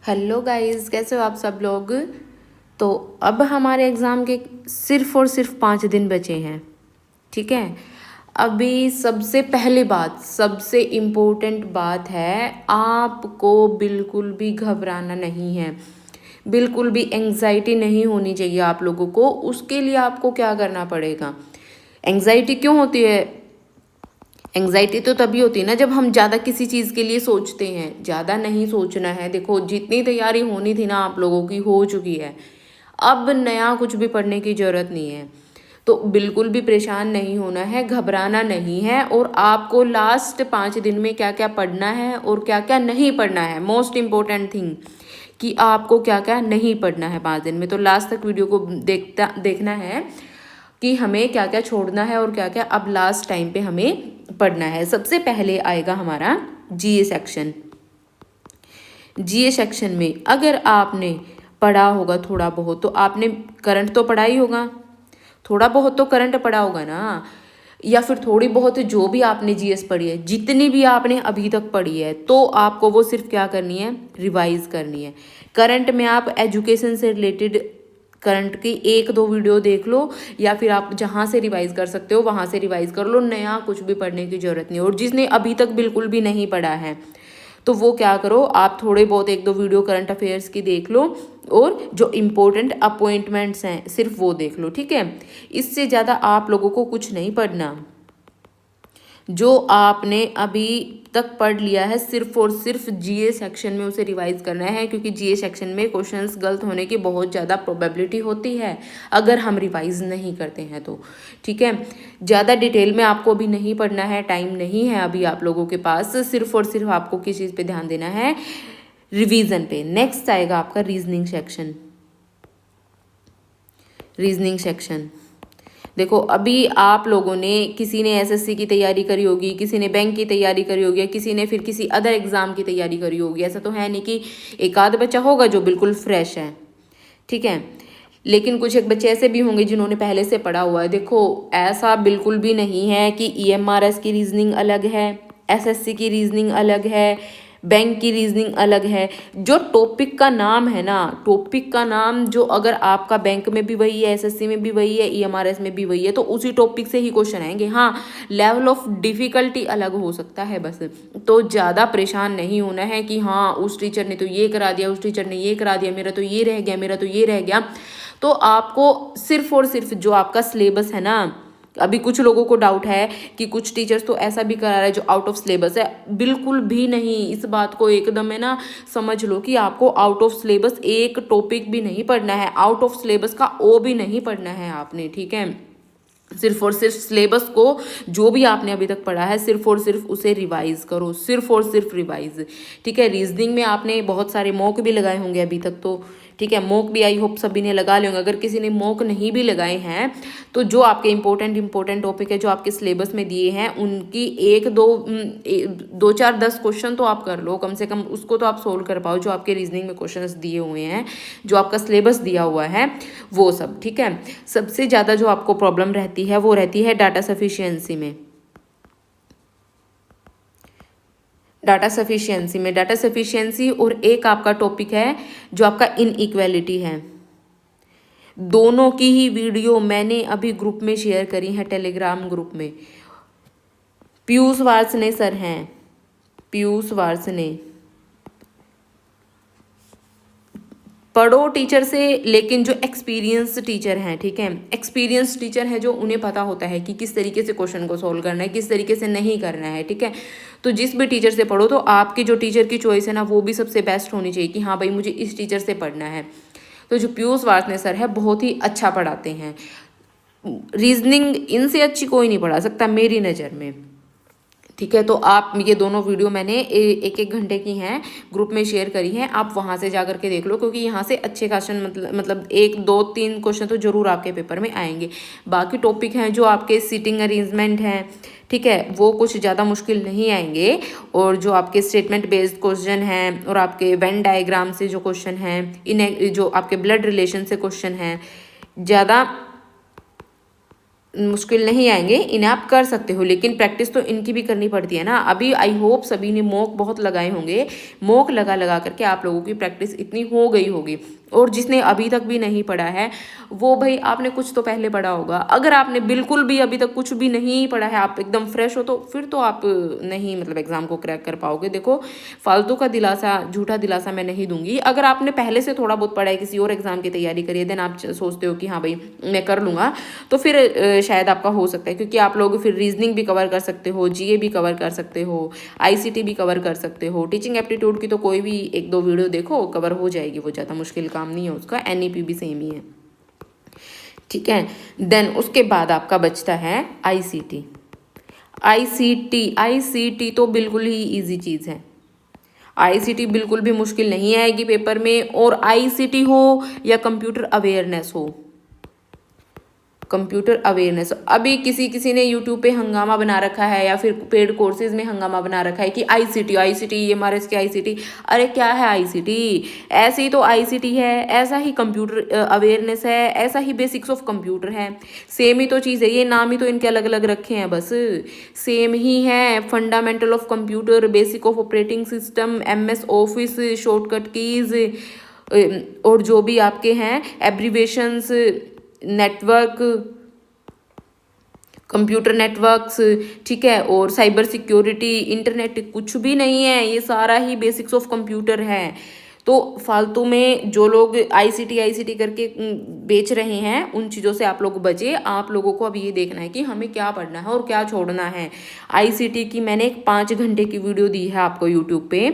Hello guys, कैसे हो आप सब लोग। तो अब हमारे एग्ज़ाम के सिर्फ़ और सिर्फ 5 दिन बचे हैं। ठीक है। अभी सबसे पहली बात, सबसे इम्पोर्टेंट बात है, आपको बिल्कुल भी घबराना नहीं है, बिल्कुल भी एंग्जाइटी नहीं होनी चाहिए आप लोगों को। उसके लिए आपको क्या करना पड़ेगा। एंग्जाइटी क्यों होती है। एंग्जाइटी तो तभी होती है ना जब हम ज़्यादा किसी चीज़ के लिए सोचते हैं। ज़्यादा नहीं सोचना है। देखो, जितनी तैयारी होनी थी ना आप लोगों की हो चुकी है। अब नया कुछ भी पढ़ने की ज़रूरत नहीं है। तो बिल्कुल भी परेशान नहीं होना है, घबराना नहीं है। और आपको लास्ट 5 दिन में क्या क्या पढ़ना है और क्या क्या नहीं पढ़ना है, मोस्ट इम्पोर्टेंट थिंग कि आपको क्या क्या नहीं पढ़ना है 5 दिन में। तो लास्ट तक वीडियो को देखना है कि हमें क्या क्या छोड़ना है और क्या क्या अब लास्ट टाइम पे हमें पढ़ना है। सबसे पहले आएगा हमारा जीए सेक्शन। जीए सेक्शन में अगर आपने पढ़ा होगा थोड़ा बहुत, तो आपने करंट तो पढ़ा ही होगा, थोड़ा बहुत तो करंट पढ़ा होगा ना, या फिर थोड़ी बहुत जो भी आपने जीएस पढ़ी है, जितनी भी आपने अभी तक पढ़ी है, तो आपको वो सिर्फ क्या करनी है, रिवाइज करनी है। करंट में आप एजुकेशन से रिलेटेड करंट की 1-2 वीडियो देख लो, या फिर आप जहाँ से रिवाइज कर सकते हो वहाँ से रिवाइज कर लो। नया कुछ भी पढ़ने की ज़रूरत नहीं। और जिसने अभी तक बिल्कुल भी नहीं पढ़ा है, तो वो क्या करो, आप थोड़े बहुत 1-2 वीडियो करंट अफेयर्स की देख लो, और जो इम्पोर्टेंट अपॉइंटमेंट्स हैं सिर्फ वो देख लो। ठीक है। इससे ज़्यादा आप लोगों को कुछ नहीं पढ़ना। जो आपने अभी तक पढ़ लिया है सिर्फ और सिर्फ जीए सेक्शन में उसे रिवाइज करना है, क्योंकि जीए सेक्शन में क्वेश्चंस गलत होने की बहुत ज़्यादा प्रोबेबिलिटी होती है अगर हम रिवाइज नहीं करते हैं तो। ठीक है। ज़्यादा डिटेल में आपको अभी नहीं पढ़ना है, टाइम नहीं है अभी आप लोगों के पास। सिर्फ और सिर्फ आपको किस चीज़ पे ध्यान देना है, रिवीजन पे। नेक्स्ट आएगा आपका रीजनिंग सेक्शन। रीजनिंग सेक्शन देखो, अभी आप लोगों ने, किसी ने एसएससी की तैयारी करी होगी, किसी ने बैंक की तैयारी करी होगी, किसी ने फिर किसी अदर एग्जाम की तैयारी करी होगी। ऐसा तो है नहीं कि एक आध बच्चा होगा जो बिल्कुल फ्रेश है। ठीक है। लेकिन कुछ एक बच्चे ऐसे भी होंगे जिन्होंने पहले से पढ़ा हुआ है। देखो, ऐसा बिल्कुल भी नहीं है कि ईएमआरएस की रीजनिंग अलग है, एसएससी की रीजनिंग अलग है, बैंक की रीजनिंग अलग है। जो टॉपिक का नाम है ना, टॉपिक का नाम जो अगर आपका बैंक में भी वही है, एसएससी में भी वही है, ईएमआरएस में भी वही है, तो उसी टॉपिक से ही क्वेश्चन आएंगे। हाँ, लेवल ऑफ डिफिकल्टी अलग हो सकता है बस। तो ज़्यादा परेशान नहीं होना है कि हाँ उस टीचर ने तो ये करा दिया, उस टीचर ने ये करा दिया, मेरा तो ये रह गया, मेरा तो ये रह गया। तो आपको सिर्फ और सिर्फ जो आपका सिलेबस है ना, अभी कुछ लोगों को डाउट है कि कुछ टीचर्स तो ऐसा भी करा रहे हैं जो आउट ऑफ सिलेबस है। बिल्कुल भी नहीं। इस बात को एकदम है ना समझ लो कि आपको आउट ऑफ सिलेबस एक टॉपिक भी नहीं पढ़ना है, आउट ऑफ सिलेबस का ओ भी नहीं पढ़ना है आपने। ठीक है। सिर्फ और सिर्फ सिलेबस को, जो भी आपने अभी तक पढ़ा है, सिर्फ और सिर्फ उसे रिवाइज करो, सिर्फ और सिर्फ रिवाइज। ठीक है। रीजनिंग में आपने बहुत सारे मॉक भी लगाए होंगे अभी तक तो। ठीक है। मॉक भी आई होप सभी ने लगा लिए होंगे। अगर किसी ने मॉक नहीं भी लगाए हैं, तो जो आपके इंपॉर्टेंट टॉपिक है जो आपके सिलेबस में दिए हैं, उनकी 1-2 2-4 10 क्वेश्चन तो आप कर लो कम से कम। उसको तो आप सोल्व कर पाओ जो आपके रीजनिंग में क्वेश्चन दिए हुए हैं, जो आपका सिलेबस दिया हुआ है वो सब। ठीक है। सबसे ज़्यादा जो आपको प्रॉब्लम रहती है वो रहती है डाटा सफिशिएंसी में। डाटा सफिशिएंसी और एक आपका टॉपिक है जो आपका इनइक्वालिटी है। दोनों की ही वीडियो मैंने अभी ग्रुप में शेयर करी है, टेलीग्राम ग्रुप में। पीयूष वार्ष्णेय सर हैं, पीयूष वार्ष्णेय। पढ़ो टीचर से, लेकिन जो एक्सपीरियंस टीचर हैं, ठीक है, एक्सपीरियंस टीचर हैं जो उन्हें पता होता है कि किस तरीके से क्वेश्चन को सोल्व करना है, किस तरीके से नहीं करना है। ठीक है। तो जिस भी टीचर से पढ़ो, तो आपकी जो टीचर की चॉइस है ना वो भी सबसे बेस्ट होनी चाहिए कि हाँ भाई मुझे इस टीचर से पढ़ना है। तो जो पीयूष वार्ष्णेय सर है बहुत ही अच्छा पढ़ाते हैं। रीजनिंग इनसे अच्छी कोई नहीं पढ़ा सकता मेरी नज़र में। ठीक है। तो आप ये दोनों वीडियो मैंने 1-1 घंटे की हैं, ग्रुप में शेयर करी हैं, आप वहाँ से जा करके देख लो, क्योंकि यहाँ से अच्छे क्वेश्चन मतलब 1-2-3 क्वेश्चन तो जरूर आपके पेपर में आएंगे। बाकी टॉपिक हैं जो आपके सीटिंग अरेंजमेंट हैं, ठीक है, वो कुछ ज़्यादा मुश्किल नहीं आएंगे। और जो आपके स्टेटमेंट बेस्ड क्वेश्चन हैं, और आपके वेन डायग्राम से जो क्वेश्चन हैं, इन जो आपके ब्लड रिलेशन से क्वेश्चन हैं, ज़्यादा मुश्किल नहीं आएंगे, इन्हें आप कर सकते हो, लेकिन प्रैक्टिस तो इनकी भी करनी पड़ती है ना। अभी आई होप सभी ने मॉक बहुत लगाए होंगे, मॉक लगा लगा करके आप लोगों की प्रैक्टिस इतनी हो गई होगी। और जिसने अभी तक भी नहीं पढ़ा है वो भाई आपने कुछ तो पहले पढ़ा होगा। अगर आपने बिल्कुल भी अभी तक कुछ भी नहीं पढ़ा है, आप एकदम फ्रेश हो, तो फिर तो आप नहीं मतलब एग्जाम को क्रैक कर पाओगे। देखो फालतू का दिलासा, झूठा दिलासा मैं नहीं दूंगी। अगर आपने पहले से थोड़ा बहुत पढ़ा है, किसी और एग्जाम की तैयारी करी है, देन आप सोचते हो कि हाँ भाई मैं कर लूँगा, तो फिर शायद आपका हो सकता है, क्योंकि आप लोग फिर रीजनिंग भी कवर कर सकते हो, जीए भी कवर कर सकते हो, आईसीटी भी कवर कर सकते हो। टीचिंग एप्टीट्यूड की तो कोई भी एक दो वीडियो देखो, कवर हो जाएगी, वो ज़्यादा मुश्किल काम नहीं है उसका। एनईपी भी सेम ही है, ठीक है। देन उसके बाद आपका बचता है आईसीटी। आईसीटी तो बिल्कुल ही ईजी चीज़ है। आईसीटी बिल्कुल भी मुश्किल नहीं आएगी पेपर में। और आईसीटी हो या कंप्यूटर अवेयरनेस हो, कंप्यूटर अवेयरनेस, अभी किसी किसी ने यूट्यूब पे हंगामा बना रखा है या फिर पेड कोर्सेज में हंगामा बना रखा है कि आईसीटी एमआरएस की आईसीटी। अरे क्या है आईसीटी? ऐसे ही तो आईसीटी है, ऐसा ही कंप्यूटर अवेयरनेस है, ऐसा ही बेसिक्स ऑफ कंप्यूटर है। सेम ही तो चीज़ है, ये नाम ही तो इनके अलग अलग रखे हैं, बस सेम ही है। Fundamental of computer, basic of operating system, MS office, shortcut keys, और जो भी आपके हैं एब्रीवेशंस, नेटवर्क, कंप्यूटर नेटवर्क्स, ठीक है, और साइबर सिक्योरिटी, इंटरनेट, कुछ भी नहीं है, ये सारा ही बेसिक्स ऑफ कंप्यूटर है। तो फालतू में जो लोग आईसीटी करके बेच रहे हैं, उन चीज़ों से आप लोग बचे। आप लोगों को अब ये देखना है कि हमें क्या पढ़ना है और क्या छोड़ना है। आईसीटी की मैंने एक 5 घंटे की वीडियो दी है आपको यूट्यूब पे,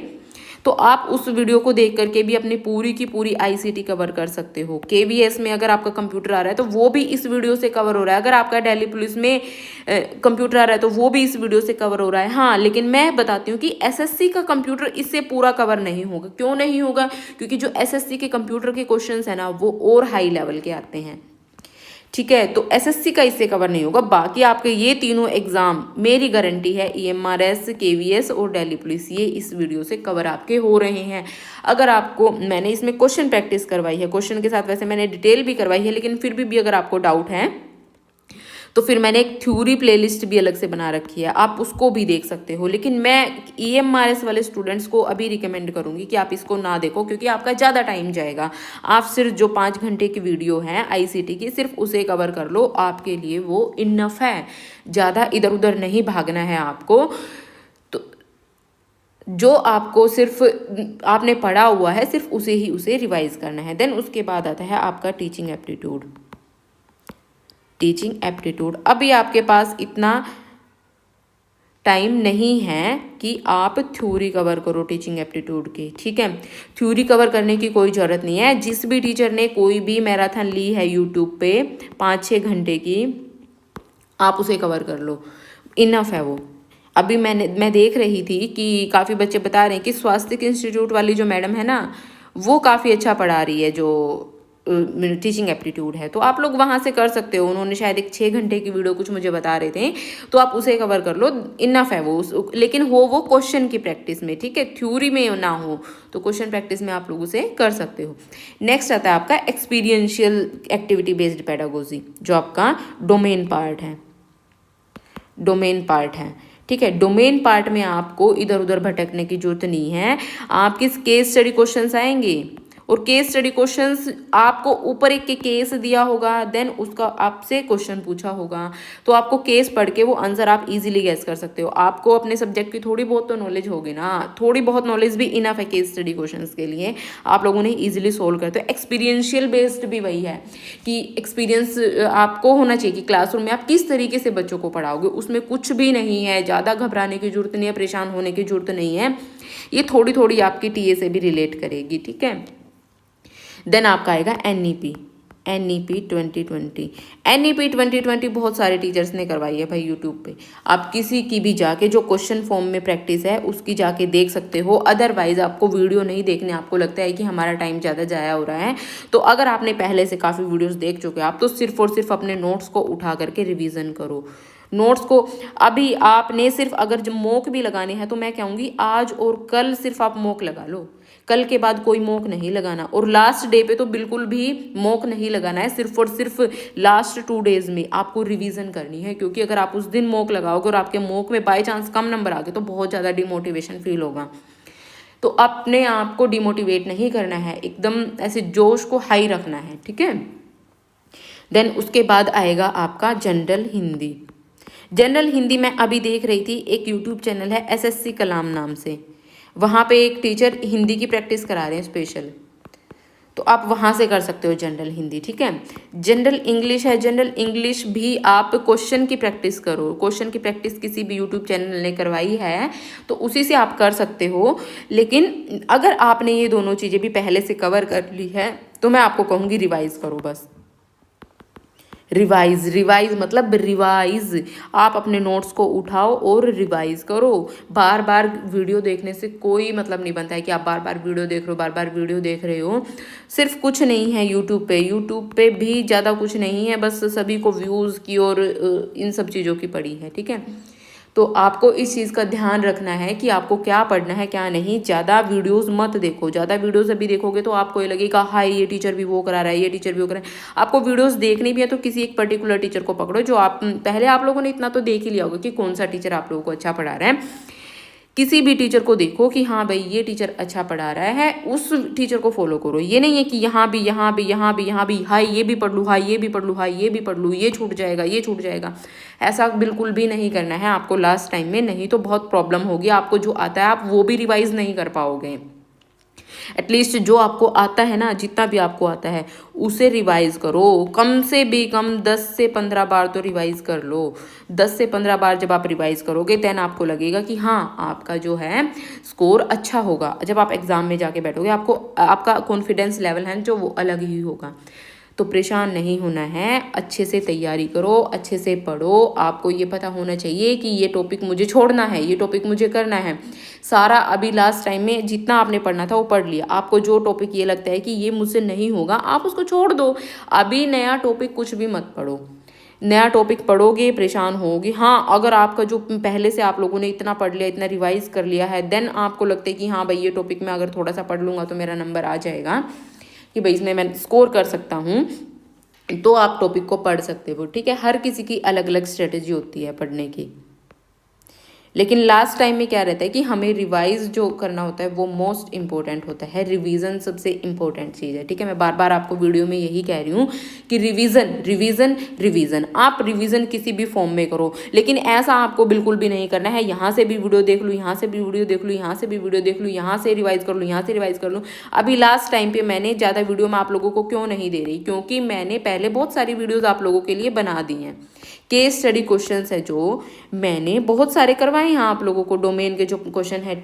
तो आप उस वीडियो को देख करके भी अपनी पूरी की पूरी आईसीटी कवर कर सकते हो। केवीएस में अगर आपका कंप्यूटर आ रहा है तो वो भी इस वीडियो से कवर हो रहा है। अगर आपका दिल्ली पुलिस में कंप्यूटर आ रहा है तो वो भी इस वीडियो से कवर हो रहा है। हाँ, लेकिन मैं बताती हूँ कि एसएससी का कंप्यूटर इससे पूरा कवर नहीं होगा। क्यों नहीं होगा? क्योंकि जो एसएससी के कंप्यूटर के क्वेश्चन है ना, वो और हाई लेवल के आते हैं, ठीक है। तो एसएससी का इससे कवर नहीं होगा। बाकी आपके ये तीनों एग्जाम मेरी गारंटी है, ईएमआरएस, केवीएस और दिल्ली पुलिस, ये इस वीडियो से कवर आपके हो रहे हैं। अगर आपको मैंने इसमें क्वेश्चन प्रैक्टिस करवाई है, क्वेश्चन के साथ वैसे मैंने डिटेल भी करवाई है, लेकिन फिर भी अगर आपको डाउट है तो फिर मैंने एक थ्योरी प्लेलिस्ट भी अलग से बना रखी है, आप उसको भी देख सकते हो। लेकिन मैं ईएमआरएस वाले स्टूडेंट्स को अभी रिकमेंड करूंगी कि आप इसको ना देखो, क्योंकि आपका ज़्यादा टाइम जाएगा। आप सिर्फ जो 5 घंटे की वीडियो है आईसीटी की, सिर्फ उसे कवर कर लो, आपके लिए वो इनफ है। ज़्यादा इधर उधर नहीं भागना है आपको। तो जो आपको सिर्फ आपने पढ़ा हुआ है, सिर्फ उसे रिवाइज करना है। देन उसके बाद आता है आपका टीचिंग एप्टीट्यूड। टीचिंग एप्टीट्यूड, अभी आपके पास इतना टाइम नहीं है कि आप थ्योरी कवर करो टीचिंग एप्टीट्यूड की, ठीक है। थ्योरी कवर करने की कोई ज़रूरत नहीं है। जिस भी टीचर ने कोई भी मैराथन ली है यूट्यूब पे 5-6 घंटे की, आप उसे कवर कर लो, इनफ है वो। अभी मैं देख रही थी कि काफ़ी बच्चे बता रहे हैं कि स्वास्थ्य इंस्टीट्यूट वाली जो मैडम है ना, वो काफ़ी अच्छा पढ़ा रही है जो टीचिंग एप्टीट्यूड है, तो आप लोग वहाँ से कर सकते हो। उन्होंने शायद एक 6 घंटे की वीडियो कुछ मुझे बता रहे थे, तो आप उसे कवर कर लो, इनफ है वो। लेकिन हो वो क्वेश्चन की प्रैक्टिस में, ठीक है, थ्योरी में ना हो, तो क्वेश्चन प्रैक्टिस में आप लोग उसे कर सकते हो। नेक्स्ट आता है आपका एक्सपीरियंशियल एक्टिविटी बेस्ड पेडागोजी, जो आपका डोमेन पार्ट है। डोमेन पार्ट है, ठीक है। डोमेन पार्ट में आपको इधर उधर भटकने की जरूरत नहीं है। आपके केस स्टडी क्वेश्चंस आएंगे, और केस स्टडी क्वेश्चंस आपको ऊपर एक के केस दिया होगा, देन उसका आपसे क्वेश्चन पूछा होगा, तो आपको केस पढ़ के वो आंसर आप इजीली गैस कर सकते हो। आपको अपने सब्जेक्ट की थोड़ी बहुत तो नॉलेज होगी ना, थोड़ी बहुत नॉलेज भी इनफ है केस स्टडी क्वेश्चंस के लिए, आप लोगों ने इजीली सोल्व करते हो। एक्सपीरियंशियल बेस्ड भी वही है कि एक्सपीरियंस आपको होना चाहिए कि क्लासरूम में आप किस तरीके से बच्चों को पढ़ाओगे, उसमें कुछ भी नहीं है, ज़्यादा घबराने की जरूरत नहीं है, परेशान होने की जरूरत नहीं है। ये थोड़ी थोड़ी आपकी टीए से भी रिलेट करेगी, ठीक है। देन आपका आएगा एनईपी 2020। एनईपी 2020 बहुत सारे टीचर्स ने करवाई है भाई यूट्यूब पे। आप किसी की भी जाके जो क्वेश्चन फॉर्म में प्रैक्टिस है उसकी जाके देख सकते हो। अदरवाइज आपको वीडियो नहीं देखने, आपको लगता है कि हमारा टाइम ज़्यादा जाया हो रहा है, तो अगर आपने पहले से काफ़ी वीडियोस देख चुके हैं आप, तो सिर्फ और सिर्फ अपने नोट्स को उठा करके रिवीजन करो। नोट्स को अभी आपने सिर्फ अगर जब मॉक भी लगाने हैं तो मैं कहूँगी आज और कल सिर्फ आप मॉक लगा लो। कल के बाद कोई मॉक नहीं लगाना, और लास्ट डे पे तो बिल्कुल भी मॉक नहीं लगाना है। सिर्फ और सिर्फ लास्ट 2 डेज में आपको रिवीजन करनी है, क्योंकि अगर आप उस दिन मॉक लगाओगे और आपके मॉक में बाय चांस कम नंबर आ गए तो बहुत ज़्यादा डिमोटिवेशन फील होगा। तो अपने आप को डिमोटिवेट नहीं करना है, एकदम ऐसे जोश को हाई रखना है, ठीक है। देन उसके बाद आएगा आपका जनरल हिंदी। जनरल हिंदी मैं अभी देख रही थी, एक यूट्यूब चैनल है SSC कलाम नाम से, वहाँ पे एक टीचर हिंदी की प्रैक्टिस करा रहे हैं स्पेशल, तो आप वहाँ से कर सकते हो जनरल हिंदी, ठीक है। जनरल इंग्लिश है, जनरल इंग्लिश भी आप क्वेश्चन की प्रैक्टिस करो। क्वेश्चन की प्रैक्टिस किसी भी यूट्यूब चैनल ने करवाई है तो उसी से आप कर सकते हो। लेकिन अगर आपने ये दोनों चीज़ें भी पहले से कवर कर ली है तो मैं आपको कहूँगी रिवाइज़ करो बस। रिवाइज मतलब रिवाइज, आप अपने नोट्स को उठाओ और रिवाइज करो। बार बार वीडियो देखने से कोई मतलब नहीं बनता है कि आप बार बार वीडियो देख रहे हो, बार बार वीडियो देख रहे हो। सिर्फ कुछ नहीं है यूट्यूब पे भी ज़्यादा कुछ नहीं है, बस सभी को व्यूज़ की और इन सब चीज़ों की पड़ी है, ठीक है। तो आपको इस चीज़ का ध्यान रखना है कि आपको क्या पढ़ना है क्या नहीं। ज़्यादा वीडियोस मत देखो, ज़्यादा वीडियोस अभी देखोगे तो आपको ये लगेगा हाय ये टीचर भी वो करा रहा है, ये टीचर भी वो करा रहा है। आपको वीडियोस देखनी भी है तो किसी एक पर्टिकुलर टीचर को पकड़ो, जो आप पहले आप लोगों ने इतना तो देख ही लिया होगा कि कौन सा टीचर आप लोगों को अच्छा पढ़ा रहा है। किसी भी टीचर को देखो कि हाँ भाई ये टीचर अच्छा पढ़ा रहा है, उस टीचर को फॉलो करो। ये नहीं है कि यहाँ भी हाय ये भी पढ़ लूँ, हाय ये भी पढ़ लूँ, हाय ये भी पढ़ लूँ, ये छूट जाएगा, ये छूट जाएगा। ऐसा बिल्कुल भी नहीं करना है आपको लास्ट टाइम में, नहीं तो बहुत प्रॉब्लम होगी। आपको जो आता है आप वो भी रिवाइज नहीं कर पाओगे। एटलीस्ट जो आपको आता है ना, जितना भी आपको आता है उसे रिवाइज करो। कम से भी कम 10 से 15 बार तो रिवाइज कर लो। 10 से 15 बार जब आप रिवाइज करोगे देन आपको लगेगा कि हाँ आपका जो है स्कोर अच्छा होगा। जब आप एग्ज़ाम में जाके बैठोगे आपको आपका कॉन्फिडेंस लेवल है जो वो अलग ही होगा। तो परेशान नहीं होना है, अच्छे से तैयारी करो, अच्छे से पढ़ो। आपको ये पता होना चाहिए कि ये टॉपिक मुझे छोड़ना है, ये टॉपिक मुझे करना है। सारा अभी लास्ट टाइम में जितना आपने पढ़ना था वो पढ़ लिया। आपको जो टॉपिक ये लगता है कि ये मुझसे नहीं होगा आप उसको छोड़ दो। अभी नया टॉपिक कुछ भी मत पढ़ो। नया टॉपिक पढ़ोगे परेशान होगी। हाँ अगर आपका जो पहले से आप लोगों ने इतना पढ़ लिया, इतना रिवाइज कर लिया है, देन आपको लगता है कि हाँ भाई ये टॉपिक में अगर थोड़ा सा पढ़ लूँगा तो मेरा नंबर आ जाएगा, कि भाई इसमें मैं स्कोर कर सकता हूँ, तो आप टॉपिक को पढ़ सकते हो, ठीक है। हर किसी की अलग अलग स्ट्रेटेजी होती है पढ़ने की। लेकिन लास्ट टाइम में क्या रहता है कि हमें रिवाइज जो करना होता है वो मोस्ट इंपॉर्टेंट होता है। रिवीजन सबसे इंपॉर्टेंट चीज़ है, ठीक है। मैं बार बार आपको वीडियो में यही कह रही हूँ कि रिवीजन रिवीजन रिवीजन। आप रिवीजन किसी भी फॉर्म में करो, लेकिन ऐसा आपको बिल्कुल भी नहीं करना है यहाँ से भी वीडियो देख लूँ, यहाँ से भी वीडियो देख लूँ, यहाँ से भी वीडियो देख लूँ, यहाँ से रिवाइज कर लूँ, यहाँ से रिवाइज कर लूँ। अभी लास्ट टाइम पे मैंने ज़्यादा वीडियो मैं आप लोगों को क्यों नहीं दे रही, क्योंकि मैंने पहले बहुत सारी वीडियोज़ आप लोगों के लिए बना दी हैं। केस स्टडी क्वेश्चंस है जो मैंने बहुत सारे करवाए हैं आप लोगों को। डोमेन के जो क्वेश्चन है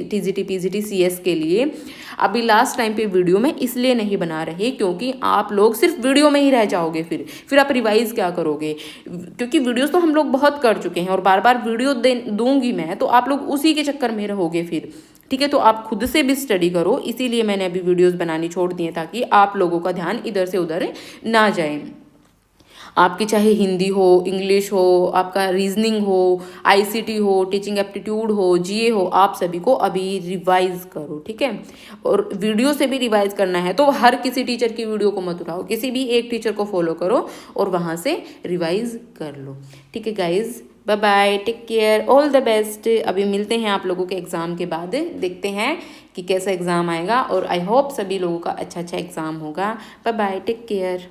TGT PGT CS के लिए अभी लास्ट टाइम पे वीडियो में इसलिए नहीं बना रही क्योंकि आप लोग सिर्फ वीडियो में ही रह जाओगे। फिर आप रिवाइज क्या करोगे, क्योंकि वीडियोस तो हम लोग बहुत कर चुके हैं और बार बार वीडियो दूंगी मैं तो आप लोग उसी के चक्कर में रहोगे फिर, ठीक है। तो आप खुद से भी स्टडी करो, इसीलिए मैंने अभी वीडियोस बनानी छोड़ दी है ताकि आप लोगों का ध्यान इधर से उधर ना जाए। आपकी चाहे हिंदी हो, इंग्लिश हो, आपका रीजनिंग हो, ICT हो, टीचिंग एप्टीट्यूड हो, GA हो, आप सभी को अभी रिवाइज करो, ठीक है। और वीडियो से भी रिवाइज करना है तो हर किसी टीचर की वीडियो को मत उठाओ, किसी भी एक टीचर को फॉलो करो और वहाँ से रिवाइज कर लो, ठीक है guys. Bye bye, take care, all the best. अभी मिलते हैं आप लोगों के एग्ज़ाम के बाद, देखते हैं कि कैसा एग्ज़ाम आएगा और आई होप सभी लोगों का अच्छा एग्ज़ाम होगा। Bye bye, take care.